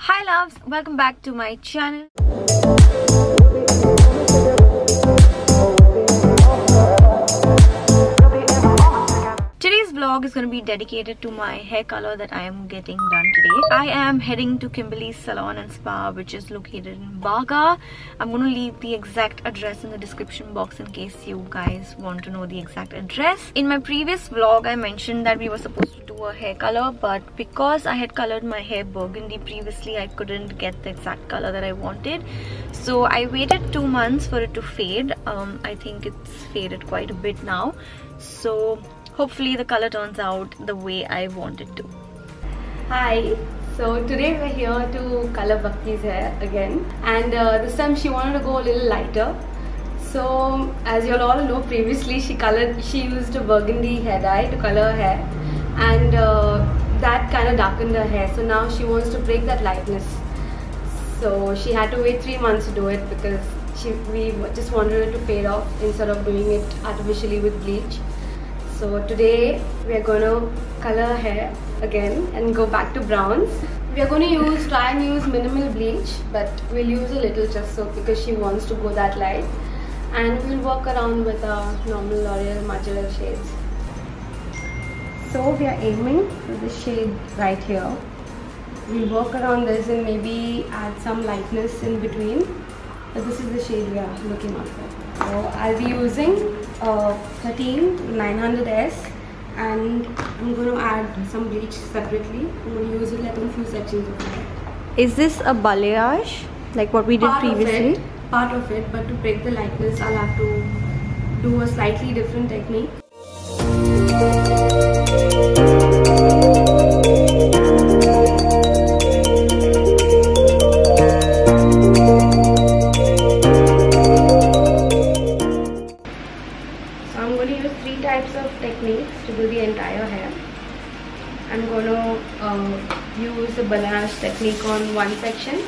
Hi loves, welcome back to my channel. Today's vlog is going to be dedicated to my hair color that I am getting done today. I am heading to Kimberlees Salon and Spa, which is located in Baga. I'm going to leave the exact address in the description box in case you guys want to know the exact address. In my previous vlog, I mentioned that we were supposed to do a hair color, but because I had colored my hair burgundy previously, I couldn't get the exact color that I wanted. So I waited 2 months for it to fade. I think it's faded quite a bit now. So hopefully the color turns out the way I want it to. Hi, so today we're here to color Bhakti's hair again, and this time she wanted to go a little lighter. So as you all know, previously she used a burgundy hair dye to color her hair, and that kind of darkened her hair. So now she wants to break that lightness. So she had to wait 3 months to do it because we just wanted it to fade off instead of doing it artificially with bleach. So today we are going to color her hair again and go back to browns. We are going to try and use minimal bleach, but we'll use a little just so because she wants to go that light. And we'll work around with our normal L'Oreal Margiela shades. So we are aiming for the shade right here. We'll work around this and maybe add some lightness in between. But this is the shade we are looking out for. So I'll be using 13900S, and I'm going to add some bleach separately. I'm going to use it like in a few sections of it. Is this a balayage like what we did previously? Part of it, but to break the lightness I'll have to do a slightly different technique. To do the entire hair. I'm going to use the balayage technique on one section.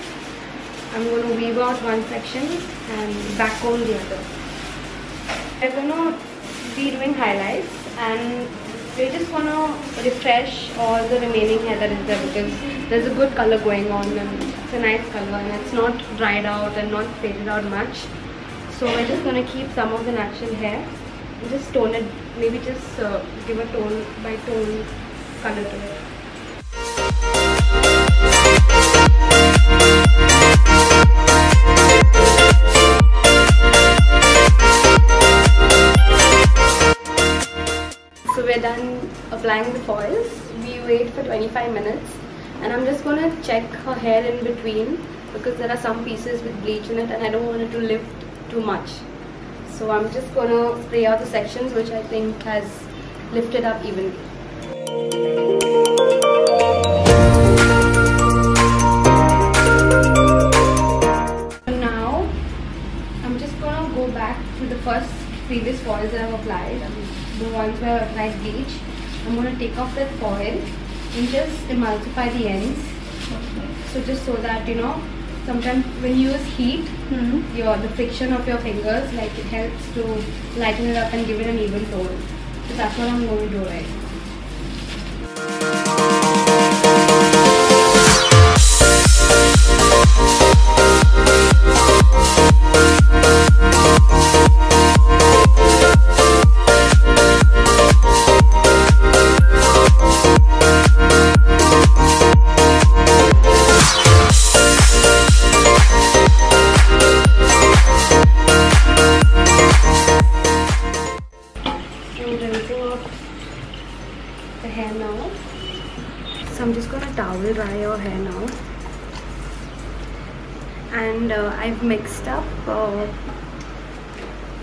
I'm going to weave out one section and backcomb the other. We're going to be doing highlights, and we're just going to refresh all the remaining hair that is there because there's a good color going on and it's a nice color and it's not dried out and not faded out much. So we're just going to keep some of the natural hair. Just tone it, maybe just give a tone by tone color to it. So we're done applying the foils. We wait for 25 minutes, and I'm just going to check her hair in between because there are some pieces with bleach in it and I don't want it to lift too much. So I'm just going to spray out the sections which I think has lifted up evenly. So now I'm just going to go back to the previous foils that I've applied, the ones where I applied bleach. I'm going to take off that foil and just emulsify the ends. So just so that, you know, sometimes when you use heat, the friction of your fingers, like it helps to lighten it up and give it an even tone. So that's what I'm going to do right now. The hair now. So I'm just going to towel dry your hair now. And I've mixed up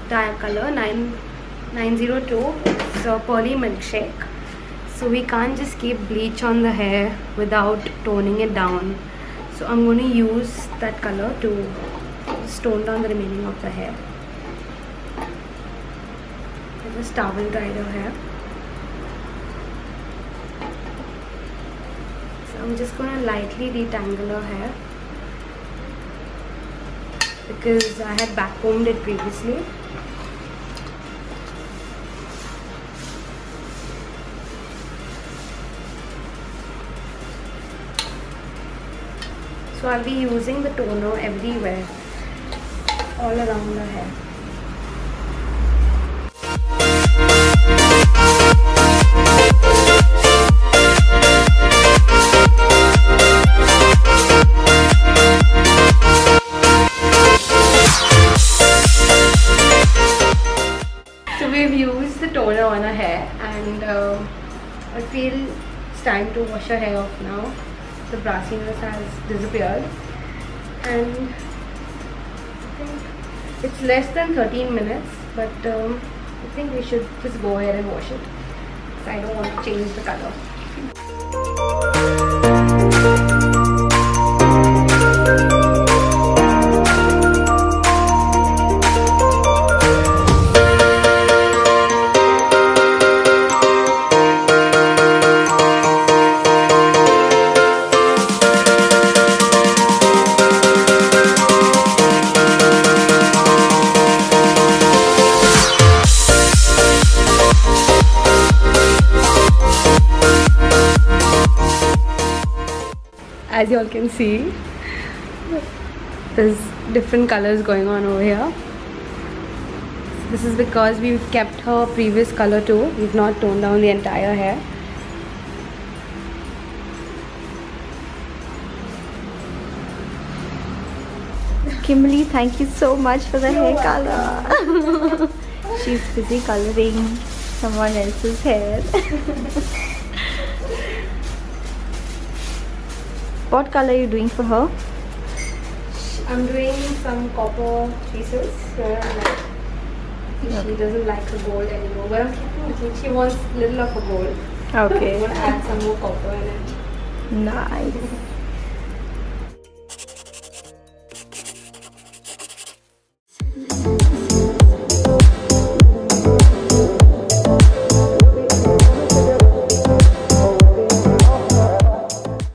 dye color 902. It's a pearly milkshake. So we can't just keep bleach on the hair without toning it down. So I'm going to use that color to just tone down the remaining of the hair. I just towel dried your hair. I'm just going to lightly detangle her hair because I had backcombed it previously. So I'll be using the toner everywhere, all around the hair. So we've used the toner on her hair, and I feel it's time to wash her hair off now. The brassiness has disappeared, and I think it's less than 13 minutes, but I think we should just go ahead and wash it, because I don't want to change the color. As you all can see, there's different colors going on over here. This is because we've kept her previous color too. We've not toned down the entire hair. Kimberlee, thank you so much for the hair color. She's busy coloring someone else's hair. What color are you doing for her? I'm doing some copper pieces. She doesn't like her gold anymore, but I'm keeping it. She wants a little of a gold. Okay. I want to add some more copper in it. Nice.